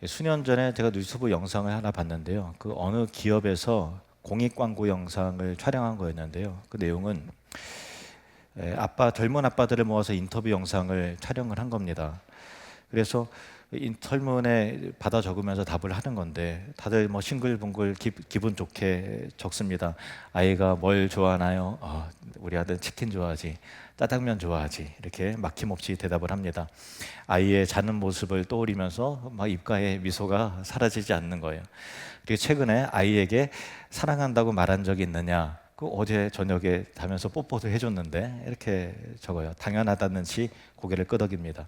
수년 전에 제가 유튜브 영상을 하나 봤는데요. 그 어느 기업에서 공익 광고 영상을 촬영한 거였는데요. 그 내용은 젊은 아빠들을 모아서 인터뷰 영상을 촬영을 한 겁니다. 그래서 설문에 받아 적으면서 답을 하는 건데 다들 뭐 싱글벙글 기분 좋게 적습니다. 아이가 뭘 좋아하나요? 우리 아들 치킨 좋아하지, 짜장면 좋아하지, 이렇게 막힘없이 대답을 합니다. 아이의 자는 모습을 떠올리면서 막 입가에 미소가 사라지지 않는 거예요. 그리고 최근에 아이에게 사랑한다고 말한 적이 있느냐? 어제 저녁에 자면서 뽀뽀도 해줬는데, 이렇게 적어요. 당연하다는 듯이 고개를 끄덕입니다.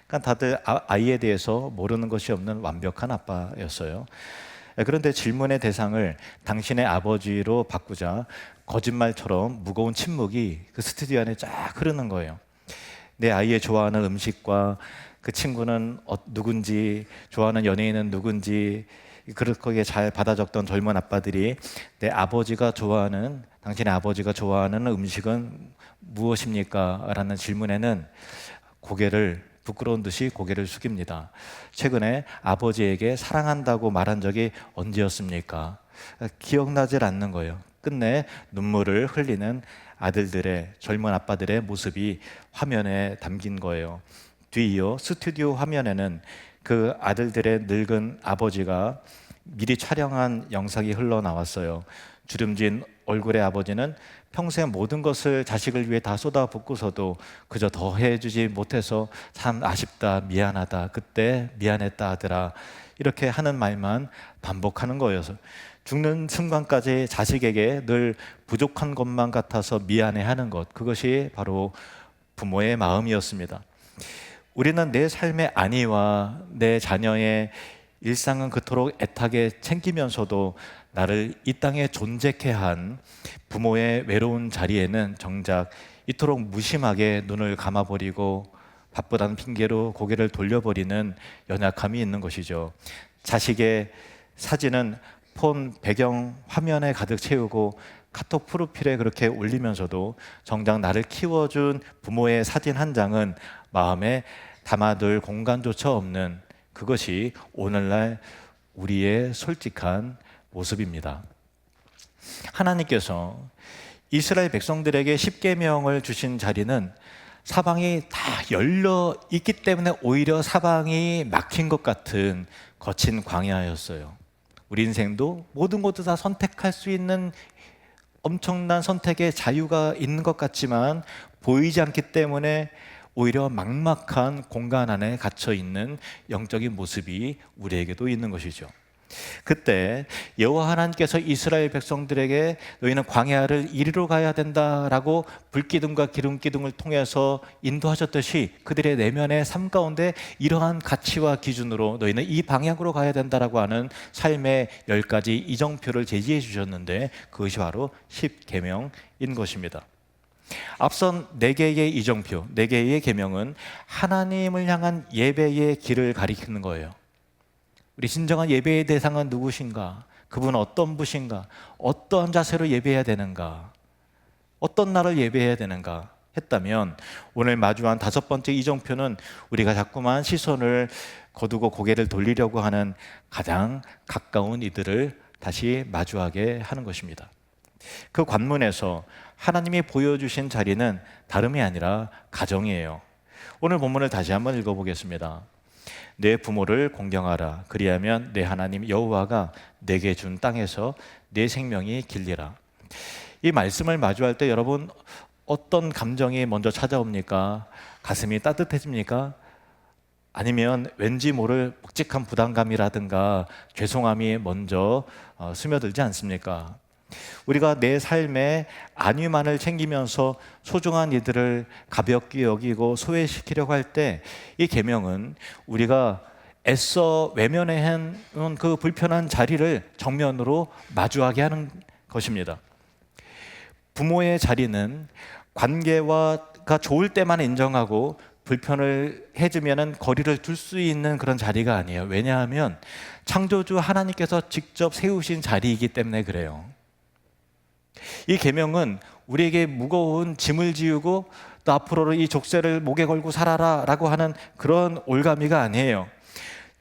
그러니까 다들 아이에 대해서 모르는 것이 없는 완벽한 아빠였어요. 그런데 질문의 대상을 당신의 아버지로 바꾸자 거짓말처럼 무거운 침묵이 그 스튜디오 안에 쫙 흐르는 거예요. 내 아이의 좋아하는 음식과 그 친구는 누군지, 좋아하는 연예인은 누군지, 그렇게 잘 받아 적던 젊은 아빠들이 당신의 아버지가 좋아하는 음식은 무엇입니까? 라는 질문에는 부끄러운 듯이 고개를 숙입니다. 최근에 아버지에게 사랑한다고 말한 적이 언제였습니까? 기억나질 않는 거예요. 끝내 눈물을 흘리는 젊은 아빠들의 모습이 화면에 담긴 거예요. 뒤이어 스튜디오 화면에는 그 아들들의 늙은 아버지가 미리 촬영한 영상이 흘러나왔어요. 주름진 얼굴의 아버지는 평생 모든 것을 자식을 위해 다 쏟아붓고서도 그저 더 해주지 못해서 참 아쉽다, 미안하다, 그때 미안했다 아들아, 이렇게 하는 말만 반복하는 거여서 죽는 순간까지 자식에게 늘 부족한 것만 같아서 미안해하는 것, 그것이 바로 부모의 마음이었습니다. 우리는 내 삶의 안위와 내 자녀의 일상은 그토록 애타게 챙기면서도 나를 이 땅에 존재케 한 부모의 외로운 자리에는 정작 이토록 무심하게 눈을 감아버리고 바쁘다는 핑계로 고개를 돌려버리는 연약함이 있는 것이죠. 자식의 사진은 폰 배경 화면에 가득 채우고 카톡 프로필에 그렇게 올리면서도 정작 나를 키워준 부모의 사진 한 장은 마음에 담아둘 공간조차 없는, 그것이 오늘날 우리의 솔직한 모습입니다. 하나님께서 이스라엘 백성들에게 십계명을 주신 자리는 사방이 다 열려 있기 때문에 오히려 사방이 막힌 것 같은 거친 광야였어요. 우리 인생도 모든 것도 다 선택할 수 있는 엄청난 선택의 자유가 있는 것 같지만 보이지 않기 때문에 오히려 막막한 공간 안에 갇혀 있는 영적인 모습이 우리에게도 있는 것이죠. 그때 여호와 하나님께서 이스라엘 백성들에게 너희는 광야를 이리로 가야 된다라고 불기둥과 기름기둥을 통해서 인도하셨듯이 그들의 내면의 삶 가운데 이러한 가치와 기준으로 너희는 이 방향으로 가야 된다라고 하는 삶의 10가지 이정표를 제시해 주셨는데 그것이 바로 십계명인 것입니다. 앞선 4개의 이정표, 4개의 계명은 하나님을 향한 예배의 길을 가리키는 거예요. 우리 진정한 예배의 대상은 누구신가? 그분은 어떤 분인가? 어떤 자세로 예배해야 되는가? 어떤 날을 예배해야 되는가? 했다면 오늘 마주한 5번째 이정표는 우리가 자꾸만 시선을 거두고 고개를 돌리려고 하는 가장 가까운 이들을 다시 마주하게 하는 것입니다. 그 관문에서 하나님이 보여주신 자리는 다름이 아니라 가정이에요. 오늘 본문을 다시 한번 읽어보겠습니다. 내 부모를 공경하라. 그리하면 내 하나님 여호와가 내게 준 땅에서 내 생명이 길리라. 이 말씀을 마주할 때 여러분 어떤 감정이 먼저 찾아옵니까? 가슴이 따뜻해집니까? 아니면 왠지 모를 묵직한 부담감이라든가 죄송함이 먼저 스며들지 않습니까? 우리가 내 삶의 안위만을 챙기면서 소중한 이들을 가볍게 여기고 소외시키려고 할 때 이 계명은 우리가 애써 외면해 온 그 불편한 자리를 정면으로 마주하게 하는 것입니다. 부모의 자리는 관계가 좋을 때만 인정하고 불편을 해주면 거리를 둘 수 있는 그런 자리가 아니에요. 왜냐하면 창조주 하나님께서 직접 세우신 자리이기 때문에 그래요. 이 계명은 우리에게 무거운 짐을 지우고 또 앞으로는 이 족쇄를 목에 걸고 살아라 라고 하는 그런 올가미가 아니에요.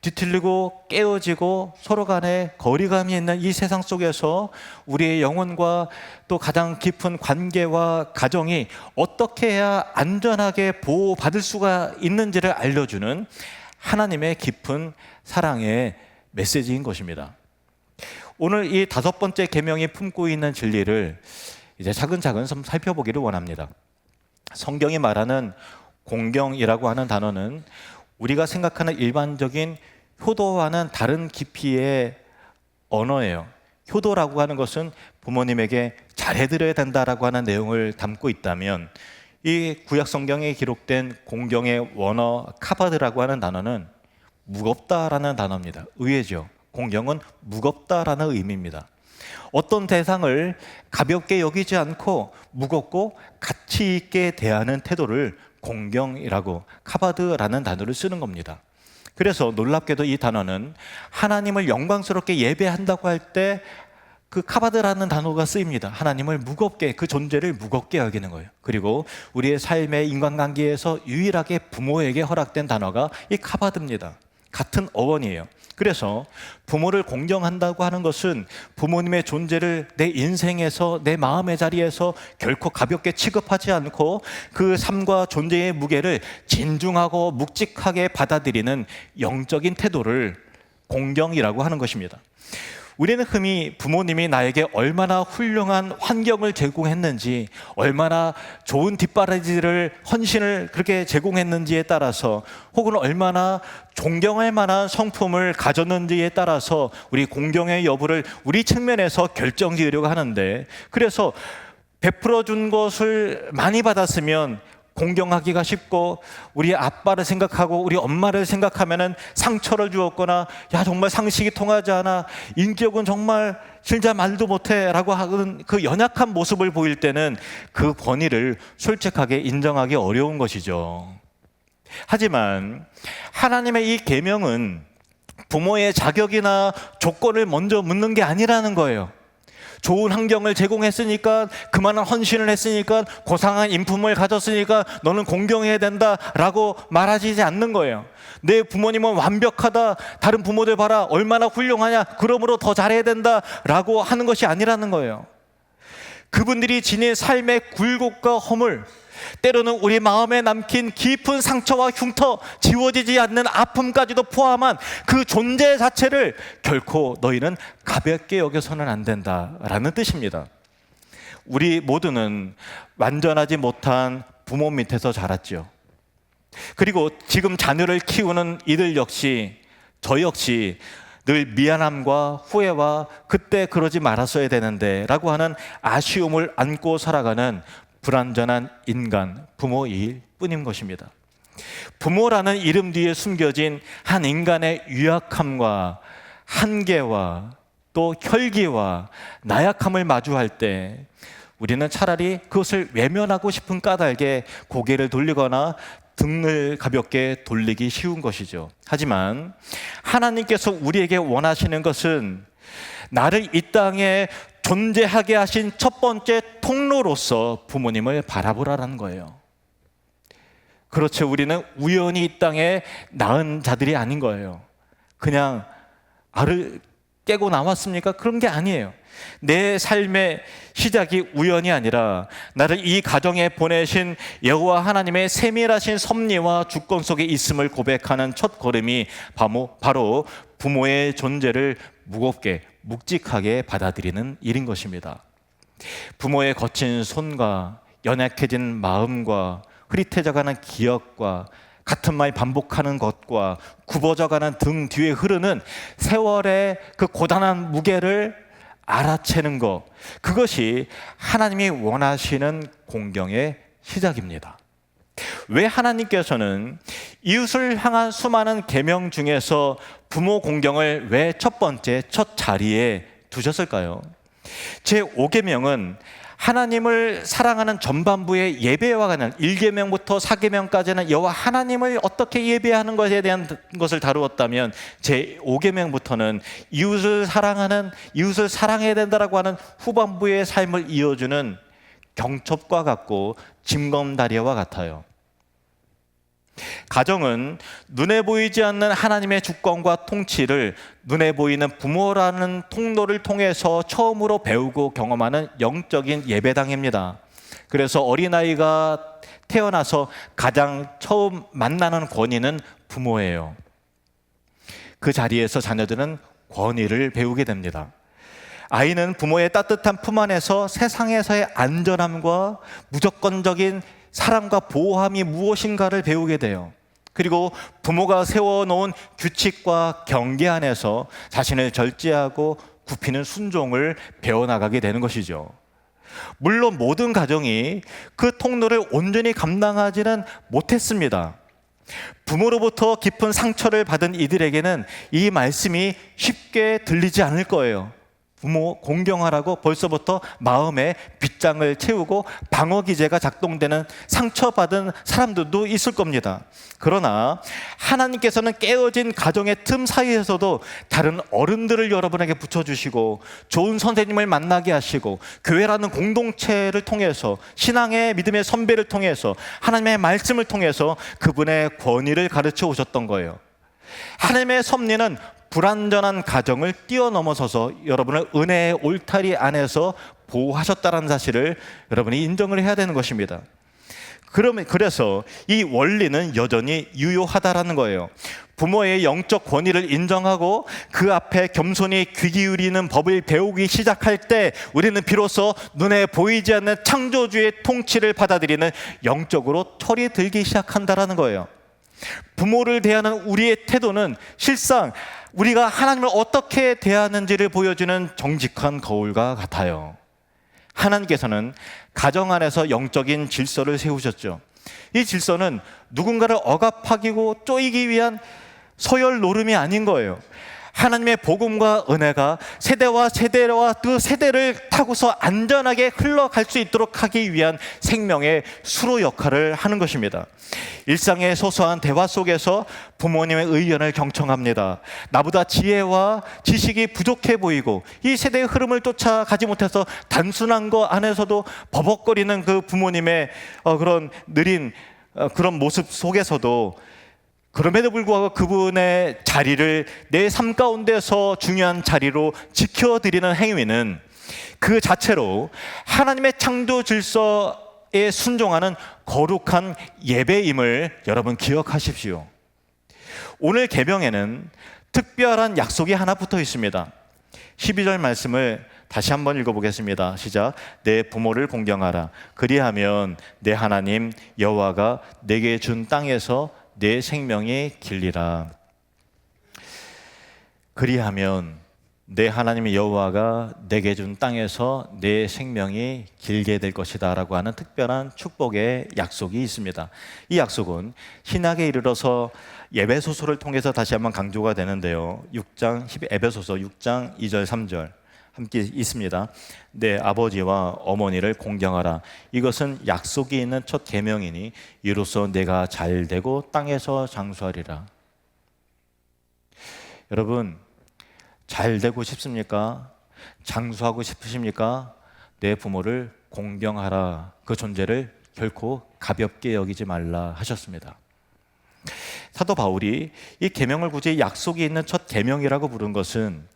뒤틀리고 깨어지고 서로 간에 거리감이 있는 이 세상 속에서 우리의 영혼과 또 가장 깊은 관계와 가정이 어떻게 해야 안전하게 보호받을 수가 있는지를 알려주는 하나님의 깊은 사랑의 메시지인 것입니다. 오늘 이 5번째 계명이 품고 있는 진리를 이제 차근차근 좀 살펴보기를 원합니다. 성경이 말하는 공경이라고 하는 단어는 우리가 생각하는 일반적인 효도와는 다른 깊이의 언어예요. 효도라고 하는 것은 부모님에게 잘해드려야 된다라고 하는 내용을 담고 있다면, 이 구약 성경에 기록된 공경의 원어 카바드라고 하는 단어는 무겁다라는 단어입니다. 의외죠. 공경은 무겁다라는 의미입니다. 어떤 대상을 가볍게 여기지 않고 무겁고 가치 있게 대하는 태도를 공경이라고, 카바드라는 단어를 쓰는 겁니다. 그래서 놀랍게도 이 단어는 하나님을 영광스럽게 예배한다고 할 때 그 카바드라는 단어가 쓰입니다. 하나님을 무겁게, 그 존재를 무겁게 여기는 거예요. 그리고 우리의 삶의 인간관계에서 유일하게 부모에게 허락된 단어가 이 카바드입니다. 같은 어원이에요. 그래서 부모를 공경한다고 하는 것은 부모님의 존재를 내 인생에서, 내 마음의 자리에서 결코 가볍게 취급하지 않고 그 삶과 존재의 무게를 진중하고 묵직하게 받아들이는 영적인 태도를 공경이라고 하는 것입니다. 우리는 흔히 부모님이 나에게 얼마나 훌륭한 환경을 제공했는지, 얼마나 좋은 뒷바라지를, 헌신을 그렇게 제공했는지에 따라서, 혹은 얼마나 존경할 만한 성품을 가졌는지에 따라서 우리 공경의 여부를 우리 측면에서 결정지으려고 하는데, 그래서 베풀어 준 것을 많이 받았으면 공경하기가 쉽고, 우리 아빠를 생각하고 우리 엄마를 생각하면은 상처를 주었거나, 야 정말 상식이 통하지 않아, 인격은 정말 진짜 말도 못해 라고 하는 그 연약한 모습을 보일 때는 그 권위를 솔직하게 인정하기 어려운 것이죠. 하지만 하나님의 이 계명은 부모의 자격이나 조건을 먼저 묻는 게 아니라는 거예요. 좋은 환경을 제공했으니까, 그만한 헌신을 했으니까, 고상한 인품을 가졌으니까 너는 공경해야 된다라고 말하지 않는 거예요. 내 부모님은 완벽하다, 다른 부모들 봐라 얼마나 훌륭하냐, 그러므로 더 잘해야 된다라고 하는 것이 아니라는 거예요. 그분들이 지닌 삶의 굴곡과 허물, 때로는 우리 마음에 남긴 깊은 상처와 흉터, 지워지지 않는 아픔까지도 포함한 그 존재 자체를 결코 너희는 가볍게 여겨서는 안 된다라는 뜻입니다. 우리 모두는 완전하지 못한 부모 밑에서 자랐죠. 그리고 지금 자녀를 키우는 이들 역시, 저 역시 늘 미안함과 후회와 그때 그러지 말았어야 되는데 라고 하는 아쉬움을 안고 살아가는 불완전한 인간, 부모일 뿐인 것입니다. 부모라는 이름 뒤에 숨겨진 한 인간의 유약함과 한계와 또 혈기와 나약함을 마주할 때 우리는 차라리 그것을 외면하고 싶은 까닭에 고개를 돌리거나 등을 가볍게 돌리기 쉬운 것이죠. 하지만 하나님께서 우리에게 원하시는 것은 나를 이 땅에 존재하게 하신 첫 번째 통로로서 부모님을 바라보라는 거예요. 그렇죠. 우리는 우연히 이 땅에 낳은 자들이 아닌 거예요. 그냥 알을 깨고 나왔습니까? 그런 게 아니에요. 내 삶의 시작이 우연이 아니라 나를 이 가정에 보내신 여호와 하나님의 세밀하신 섭리와 주권 속에 있음을 고백하는 첫 걸음이 바로 부모의 존재를 무겁게 묵직하게 받아들이는 일인 것입니다. 부모의 거친 손과 연약해진 마음과 흐릿해져가는 기억과 같은 말 반복하는 것과 굽어져가는 등 뒤에 흐르는 세월의 그 고단한 무게를 알아채는 것, 그것이 하나님이 원하시는 공경의 시작입니다. 왜 하나님께서는 이웃을 향한 수많은 계명 중에서 부모 공경을 왜 첫 번째, 첫 자리에 두셨을까요? 제5계명은 하나님을 사랑하는 전반부의 예배와 관한 1계명부터 4계명까지는 여호와 하나님을 어떻게 예배하는 것에 대한 것을 다루었다면, 제5계명부터는 이웃을 사랑해야 된다라고 하는 후반부의 삶을 이어주는 경첩과 같고 징검다리와 같아요. 가정은 눈에 보이지 않는 하나님의 주권과 통치를 눈에 보이는 부모라는 통로를 통해서 처음으로 배우고 경험하는 영적인 예배당입니다. 그래서 어린아이가 태어나서 가장 처음 만나는 권위는 부모예요. 그 자리에서 자녀들은 권위를 배우게 됩니다. 아이는 부모의 따뜻한 품 안에서 세상에서의 안전함과 무조건적인 사랑과 보호함이 무엇인가를 배우게 돼요. 그리고 부모가 세워놓은 규칙과 경계 안에서 자신을 절제하고 굽히는 순종을 배워나가게 되는 것이죠. 물론 모든 가정이 그 통로를 온전히 감당하지는 못했습니다. 부모로부터 깊은 상처를 받은 이들에게는 이 말씀이 쉽게 들리지 않을 거예요. 부모 공경하라고 벌써부터 마음에 빗장을 채우고 방어 기제가 작동되는 상처받은 사람들도 있을 겁니다. 그러나 하나님께서는 깨어진 가정의 틈 사이에서도 다른 어른들을 여러분에게 붙여주시고 좋은 선생님을 만나게 하시고 교회라는 공동체를 통해서 신앙의 믿음의 선배를 통해서 하나님의 말씀을 통해서 그분의 권위를 가르쳐 오셨던 거예요. 하나님의 섭리는 불완전한 가정을 뛰어넘어서서 여러분을 은혜의 울타리 안에서 보호하셨다는 사실을 여러분이 인정을 해야 되는 것입니다. 그래서 이 원리는 여전히 유효하다라는 거예요. 부모의 영적 권위를 인정하고 그 앞에 겸손히 귀 기울이는 법을 배우기 시작할 때 우리는 비로소 눈에 보이지 않는 창조주의 통치를 받아들이는 영적으로 철이 들기 시작한다라는 거예요. 부모를 대하는 우리의 태도는 실상 우리가 하나님을 어떻게 대하는지를 보여주는 정직한 거울과 같아요. 하나님께서는 가정 안에서 영적인 질서를 세우셨죠. 이 질서는 누군가를 억압하고 쪼이기 위한 서열 노름이 아닌 거예요. 하나님의 복음과 은혜가 세대와 그 세대를 타고서 안전하게 흘러갈 수 있도록 하기 위한 생명의 수로 역할을 하는 것입니다. 일상의 소소한 대화 속에서 부모님의 의견을 경청합니다. 나보다 지혜와 지식이 부족해 보이고 이 세대의 흐름을 쫓아가지 못해서 단순한 것 안에서도 버벅거리는 그 부모님의 그런 느린 그런 모습 속에서도 그럼에도 불구하고 그분의 자리를 내 삶 가운데서 중요한 자리로 지켜드리는 행위는 그 자체로 하나님의 창조 질서에 순종하는 거룩한 예배임을 여러분 기억하십시오. 오늘 계명에는 특별한 약속이 하나 붙어 있습니다. 12절 말씀을 다시 한번 읽어보겠습니다. 시작. 내 부모를 공경하라. 그리하면 내 하나님 여호와가 내게 준 땅에서 내 생명이 길리라. 그리하면 내 하나님 여호와가 내게 준 땅에서 내 생명이 길게 될 것이다 라고 하는 특별한 축복의 약속이 있습니다. 이 약속은 신약에 이르러서 에베소서를 통해서 다시 한번 강조가 되는데요. 에베소서 6장 2절 3절 함께 있습니다. 내 아버지와 어머니를 공경하라. 이것은 약속이 있는 첫 계명이니 이로써 내가 잘되고 땅에서 장수하리라. 여러분, 잘되고 싶습니까? 장수하고 싶으십니까? 내 부모를 공경하라. 그 존재를 결코 가볍게 여기지 말라 하셨습니다. 사도 바울이 이 계명을 굳이 약속이 있는 첫 계명이라고 부른 것은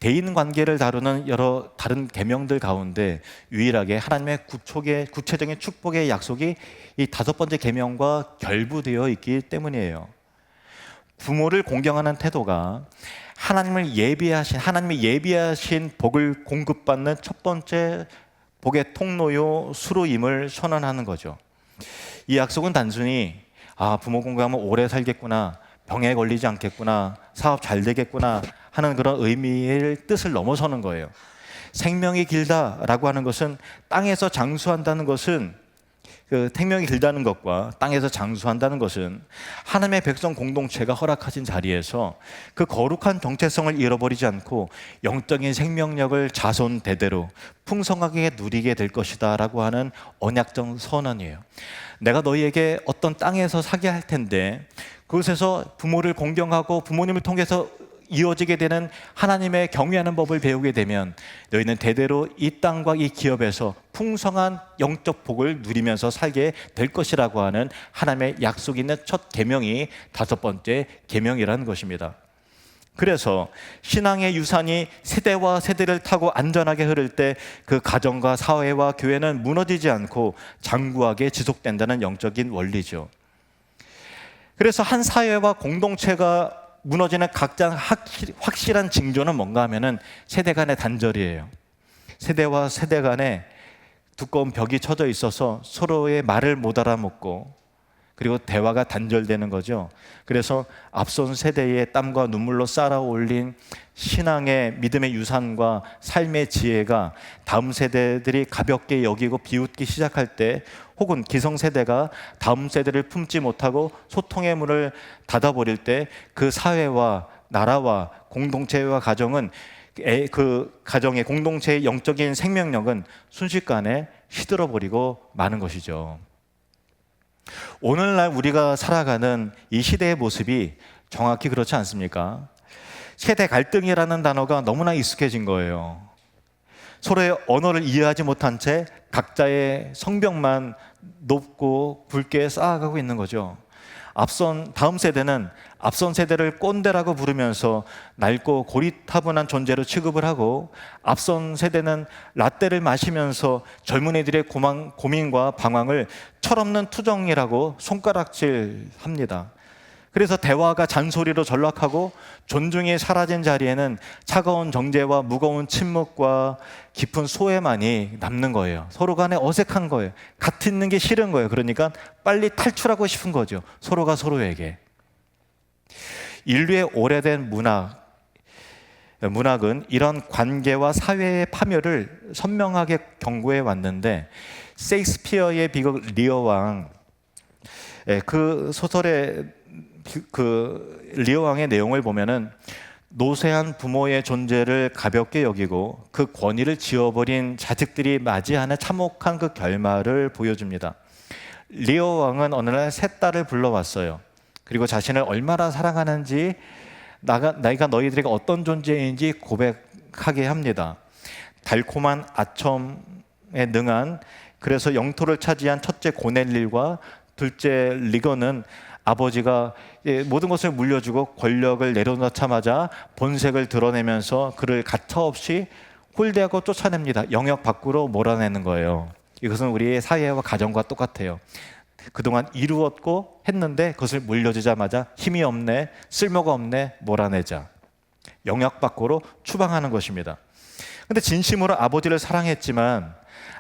대인 관계를 다루는 여러 다른 계명들 가운데 유일하게 하나님의 구체적인 축복의 약속이 이 5번째 계명과 결부되어 있기 때문이에요. 부모를 공경하는 태도가 하나님의 예비하신 복을 공급받는 첫 번째 복의 통로요 수로임을 선언하는 거죠. 이 약속은 단순히 부모 공경하면 오래 살겠구나, 병에 걸리지 않겠구나, 사업 잘 되겠구나 하는 그런 의미의 뜻을 넘어서는 거예요. 생명이 길다라고 하는 것은 땅에서 장수한다는 것은 생명이 길다는 것과 땅에서 장수한다는 것은 하나님의 백성 공동체가 허락하신 자리에서 그 거룩한 정체성을 잃어버리지 않고 영적인 생명력을 자손 대대로 풍성하게 누리게 될 것이다 라고 하는 언약적 선언이에요. 내가 너희에게 어떤 땅에서 사게 할 텐데 그곳에서 부모를 공경하고 부모님을 통해서 이어지게 되는 하나님의 경외하는 법을 배우게 되면 너희는 대대로 이 땅과 이 기업에서 풍성한 영적 복을 누리면서 살게 될 것이라고 하는 하나님의 약속이 있는 첫 계명이 5번째 계명이라는 것입니다. 그래서 신앙의 유산이 세대와 세대를 타고 안전하게 흐를 때 그 가정과 사회와 교회는 무너지지 않고 장구하게 지속된다는 영적인 원리죠. 그래서 한 사회와 공동체가 무너지는 각자 확실한 징조는 뭔가 하면은 세대 간의 단절이에요. 세대와 세대 간에 두꺼운 벽이 쳐져 있어서 서로의 말을 못 알아먹고 그리고 대화가 단절되는 거죠. 그래서 앞선 세대의 땀과 눈물로 쌓아 올린 신앙의 믿음의 유산과 삶의 지혜가 다음 세대들이 가볍게 여기고 비웃기 시작할 때, 혹은 기성세대가 다음 세대를 품지 못하고 소통의 문을 닫아버릴 때 그 사회와 나라와 공동체와 가정은 그 가정의 공동체의 영적인 생명력은 순식간에 시들어버리고 마는 것이죠. 오늘날 우리가 살아가는 이 시대의 모습이 정확히 그렇지 않습니까? 세대 갈등이라는 단어가 너무나 익숙해진 거예요. 서로의 언어를 이해하지 못한 채 각자의 성벽만 높고 굵게 쌓아가고 있는 거죠. 다음 세대는 앞선 세대를 꼰대라고 부르면서 낡고 고리타분한 존재로 취급을 하고, 앞선 세대는 라떼를 마시면서 젊은이들의 고민과 방황을 철없는 투정이라고 손가락질합니다. 그래서 대화가 잔소리로 전락하고 존중이 사라진 자리에는 차가운 정죄와 무거운 침묵과 깊은 소외만이 남는 거예요. 서로 간에 어색한 거예요. 같이 있는 게 싫은 거예요. 그러니까 빨리 탈출하고 싶은 거죠. 서로가 서로에게. 인류의 오래된 문학은 이런 관계와 사회의 파멸을 선명하게 경고해 왔는데, 셰익스피어의 비극 리어 왕, 그 소설의 리어 왕의 내용을 보면은 노쇠한 부모의 존재를 가볍게 여기고 그 권위를 지워버린 자식들이 맞이하는 참혹한 그 결말을 보여줍니다. 리어 왕은 어느 날 세 딸을 불러왔어요. 그리고 자신을 얼마나 사랑하는지, 나이가 너희들에게 어떤 존재인지 고백하게 합니다. 달콤한 아첨에 능한, 그래서 영토를 차지한 첫째 고넬릴과 둘째 리거는 아버지가 모든 것을 물려주고 권력을 내려놓자마자 본색을 드러내면서 그를 가차없이 홀대하고 쫓아냅니다. 영역 밖으로 몰아내는 거예요. 이것은 우리의 사회와 가정과 똑같아요. 그동안 이루었고 했는데 그것을 물려주자마자 힘이 없네, 쓸모가 없네, 몰아내자. 영역 밖으로 추방하는 것입니다. 근데 진심으로 아버지를 사랑했지만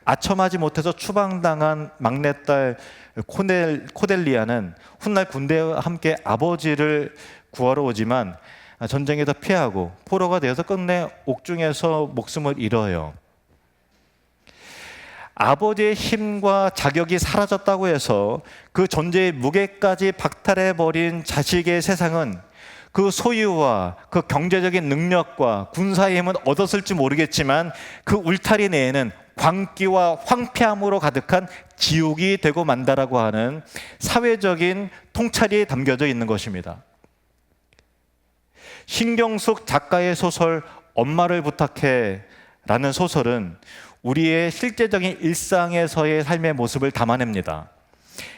아첨하지 못해서 추방당한 막내딸 코델리아는 훗날 군대와 함께 아버지를 구하러 오지만 전쟁에서 피하고 포로가 되어서 끝내 옥중에서 목숨을 잃어요. 아버지의 힘과 자격이 사라졌다고 해서 그 존재의 무게까지 박탈해버린 자식의 세상은 그 소유와 그 경제적인 능력과 군사의 힘은 얻었을지 모르겠지만 그 울타리 내에는 광기와 황폐함으로 가득한 지옥이 되고 만다라고 하는 사회적인 통찰이 담겨져 있는 것입니다. 신경숙 작가의 소설 엄마를 부탁해 라는 소설은 우리의 실제적인 일상에서의 삶의 모습을 담아냅니다.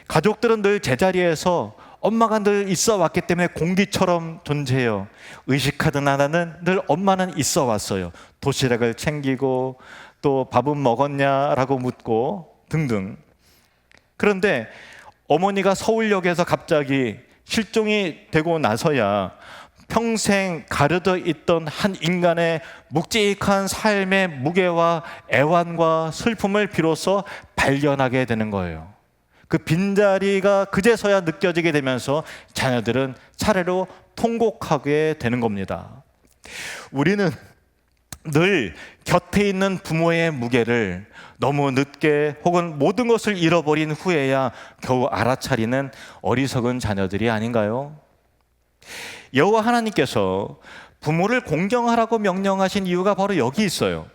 가족들은 늘 제자리에서 엄마가 늘 있어 왔기 때문에 공기처럼 존재해요. 의식하든 안 하든 늘 엄마는 있어 왔어요. 도시락을 챙기고 또 밥은 먹었냐라고 묻고 등등. 그런데 어머니가 서울역에서 갑자기 실종이 되고 나서야 평생 가려져 있던 한 인간의 묵직한 삶의 무게와 애환과 슬픔을 비로소 발견하게 되는 거예요. 그 빈자리가 그제서야 느껴지게 되면서 자녀들은 차례로 통곡하게 되는 겁니다. 우리는 늘 곁에 있는 부모의 무게를 너무 늦게 혹은 모든 것을 잃어버린 후에야 겨우 알아차리는 어리석은 자녀들이 아닌가요? 여호와 하나님께서 부모를 공경하라고 명령하신 이유가 바로 여기 있어요.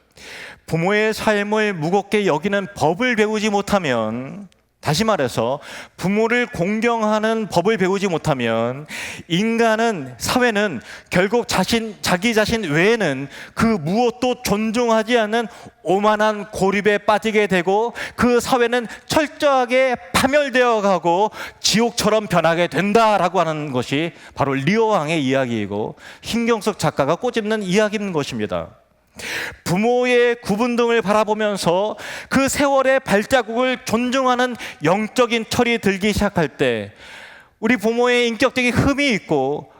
부모의 삶을 무겁게 여기는 법을 배우지 못하면 다시 말해서 부모를 공경하는 법을 배우지 못하면 인간은, 사회는 결국 자기 자신 외에는 그 무엇도 존중하지 않는 오만한 고립에 빠지게 되고 그 사회는 철저하게 파멸되어 가고 지옥처럼 변하게 된다라고 하는 것이 바로 리오 왕의 이야기이고 신경석 작가가 꼬집는 이야기인 것입니다. 부모의 구분 등을 바라보면서 그 세월의 발자국을 존중하는 영적인 철이 들기 시작할 때 우리 부모의 인격적인 흠이 있고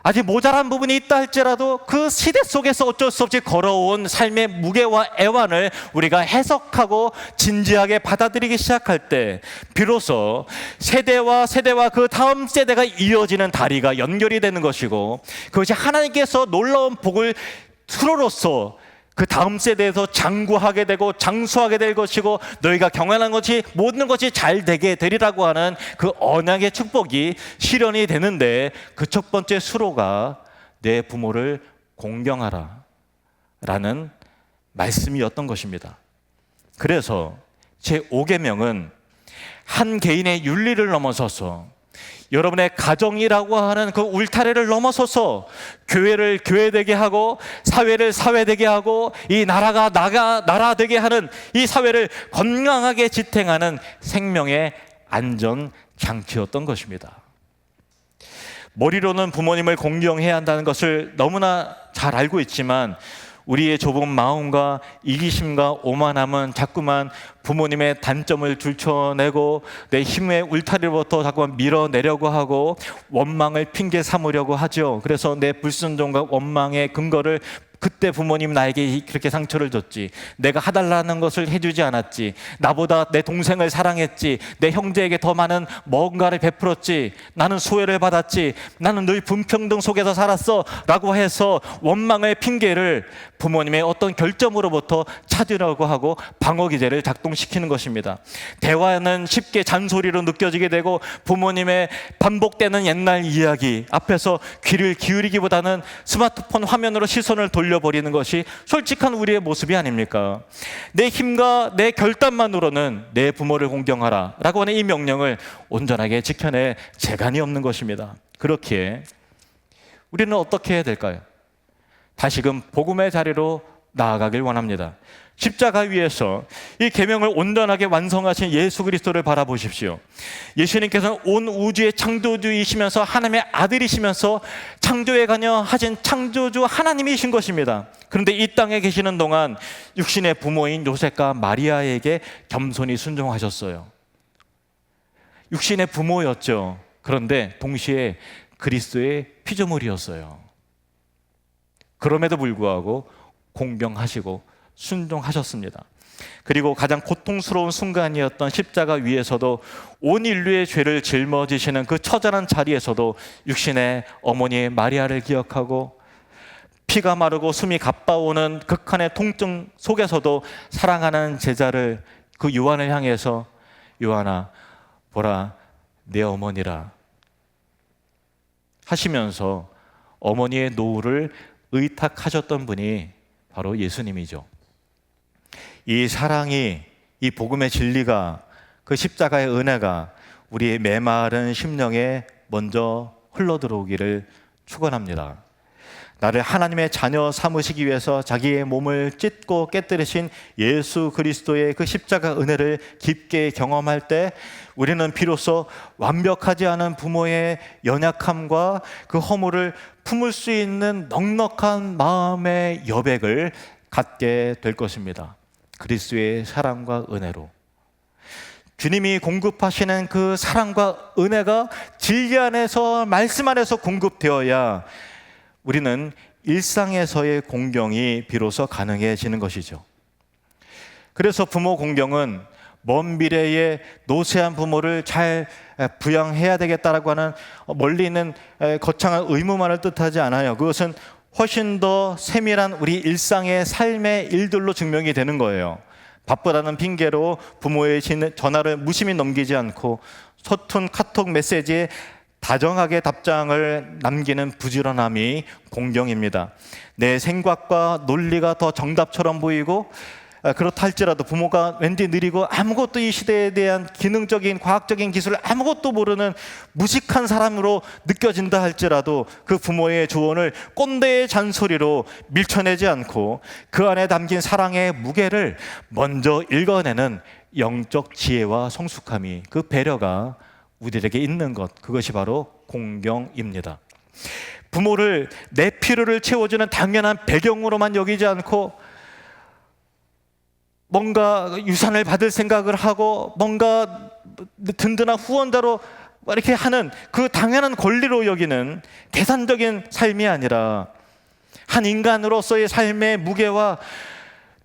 아직 모자란 부분이 있다 할지라도 그 시대 속에서 어쩔 수 없이 걸어온 삶의 무게와 애환을 우리가 해석하고 진지하게 받아들이기 시작할 때 비로소 세대와 그 다음 세대가 이어지는 다리가 연결이 되는 것이고 그것이 하나님께서 놀라운 복을 수로로서 그 다음 세대에서 장구하게 되고 장수하게 될 것이고 너희가 경험한 것이 모든 것이 잘 되게 되리라고 하는 그 언약의 축복이 실현이 되는데 그 첫 번째 수로가 내 부모를 공경하라 라는 말씀이었던 것입니다. 그래서 제5계명은 한 개인의 윤리를 넘어서서 여러분의 가정이라고 하는 그 울타리를 넘어서서 교회를 교회되게 하고 사회를 사회되게 하고 이 나라가 나라 되게 하는 이 사회를 건강하게 지탱하는 생명의 안전장치였던 것입니다. 머리로는 부모님을 공경해야 한다는 것을 너무나 잘 알고 있지만 우리의 좁은 마음과 이기심과 오만함은 자꾸만 부모님의 단점을 들춰내고 내 힘의 울타리로부터 자꾸만 밀어내려고 하고 원망을 핑계 삼으려고 하죠. 그래서 내 불순종과 원망의 근거를 그때 부모님 나에게 그렇게 상처를 줬지, 내가 해달라는 것을 해주지 않았지, 나보다 내 동생을 사랑했지, 내 형제에게 더 많은 뭔가를 베풀었지, 나는 소외를 받았지, 나는 늘 불평등 속에서 살았어 라고 해서 원망의 핑계를 부모님의 어떤 결점으로부터 찾으려고 하고 방어기제를 작동시키는 것입니다. 대화는 쉽게 잔소리로 느껴지게 되고 부모님의 반복되는 옛날 이야기 앞에서 귀를 기울이기보다는 스마트폰 화면으로 시선을 돌려버리는 것이 솔직한 우리의 모습이 아닙니까? 내 힘과 내 결단만으로는 내 부모를 공경하라 라고 하는 이 명령을 온전하게 지켜낼 재간이 없는 것입니다. 그렇기에 우리는 어떻게 해야 될까요? 다시금 복음의 자리로 나아가길 원합니다. 십자가 위에서 이 계명을 온전하게 완성하신 예수 그리스도를 바라보십시오. 예수님께서는 온 우주의 창조주이시면서 하나님의 아들이시면서 창조에 관여하신 창조주 하나님이신 것입니다. 그런데 이 땅에 계시는 동안 육신의 부모인 요셉과 마리아에게 겸손히 순종하셨어요. 육신의 부모였죠. 그런데 동시에 그리스도의 피조물이었어요. 그럼에도 불구하고 공경하시고 순종하셨습니다. 그리고 가장 고통스러운 순간이었던 십자가 위에서도 온 인류의 죄를 짊어지시는 그 처절한 자리에서도 육신의 어머니 마리아를 기억하고 피가 마르고 숨이 가빠오는 극한의 통증 속에서도 사랑하는 제자를, 그 요한을 향해서 요한아 보라 내 어머니라 하시면서 어머니의 노후를 의탁하셨던 분이 바로 예수님이죠. 이 사랑이, 이 복음의 진리가, 그 십자가의 은혜가 우리의 메마른 심령에 먼저 흘러들어오기를 축원합니다. 나를 하나님의 자녀 삼으시기 위해서 자기의 몸을 찢고 깨뜨리신 예수 그리스도의 그 십자가 은혜를 깊게 경험할 때 우리는 비로소 완벽하지 않은 부모의 연약함과 그 허물을 품을 수 있는 넉넉한 마음의 여백을 갖게 될 것입니다. 그리스도의 사랑과 은혜로 주님이 공급하시는 그 사랑과 은혜가 진리 안에서, 말씀 안에서 공급되어야 우리는 일상에서의 공경이 비로소 가능해지는 것이죠. 그래서 부모 공경은 먼 미래에 노쇠한 부모를 잘 부양해야 되겠다라고 하는 멀리 있는 거창한 의무만을 뜻하지 않아요. 그것은 훨씬 더 세밀한 우리 일상의 삶의 일들로 증명이 되는 거예요. 바쁘다는 핑계로 부모의 전화를 무심히 넘기지 않고 서툰 카톡 메시지에 다정하게 답장을 남기는 부지런함이 공경입니다. 내 생각과 논리가 더 정답처럼 보이고 그렇다 할지라도 부모가 왠지 느리고 아무것도 이 시대에 대한 기능적인 과학적인 기술을 아무것도 모르는 무식한 사람으로 느껴진다 할지라도 그 부모의 조언을 꼰대의 잔소리로 밀쳐내지 않고 그 안에 담긴 사랑의 무게를 먼저 읽어내는 영적 지혜와 성숙함이, 그 배려가 우리에게 있는 것, 그것이 바로 공경입니다. 부모를 내 필요를 채워주는 당연한 배경으로만 여기지 않고 뭔가 유산을 받을 생각을 하고 뭔가 든든한 후원자로 이렇게 하는 그 당연한 권리로 여기는 계산적인 삶이 아니라 한 인간으로서의 삶의 무게와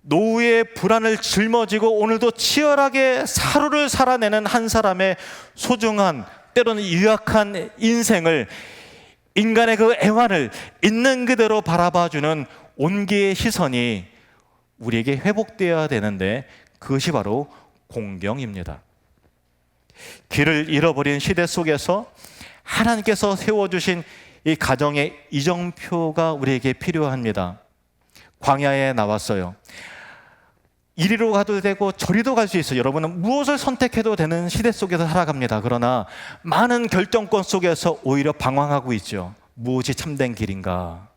노후의 불안을 짊어지고 오늘도 치열하게 하루를 살아내는 한 사람의 소중한, 때로는 유약한 인생을, 인간의 그 애환을 있는 그대로 바라봐주는 온기의 시선이 우리에게 회복되어야 되는데, 그것이 바로 공경입니다. 길을 잃어버린 시대 속에서 하나님께서 세워주신 이 가정의 이정표가 우리에게 필요합니다. 광야에 나왔어요. 이리로 가도 되고 저리도 갈 수 있어요. 여러분은 무엇을 선택해도 되는 시대 속에서 살아갑니다. 그러나 많은 결정권 속에서 오히려 방황하고 있죠. 무엇이 참된 길인가?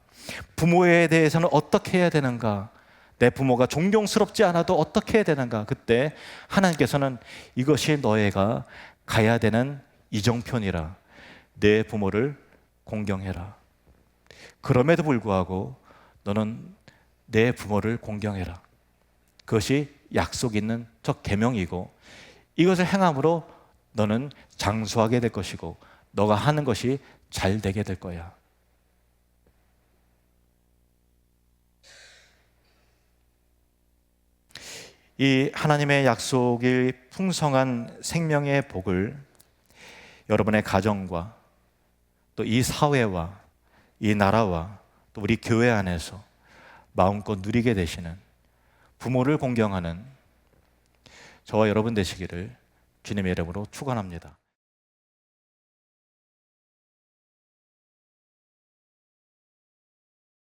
부모에 대해서는 어떻게 해야 되는가? 내 부모가 존경스럽지 않아도 어떻게 해야 되는가? 그때 하나님께서는 이것이 너희가 가야 되는 이정표니라. 내 부모를 공경해라. 그럼에도 불구하고 너는 내 부모를 공경해라. 그것이 약속 있는 첫 계명이고, 이것을 행함으로 너는 장수하게 될 것이고 너가 하는 것이 잘 되게 될 거야. 이 하나님의 약속이 풍성한 생명의 복을 여러분의 가정과 또 이 사회와 이 나라와 또 우리 교회 안에서 마음껏 누리게 되시는, 부모를 공경하는 저와 여러분 되시기를 주님의 이름으로 축원합니다.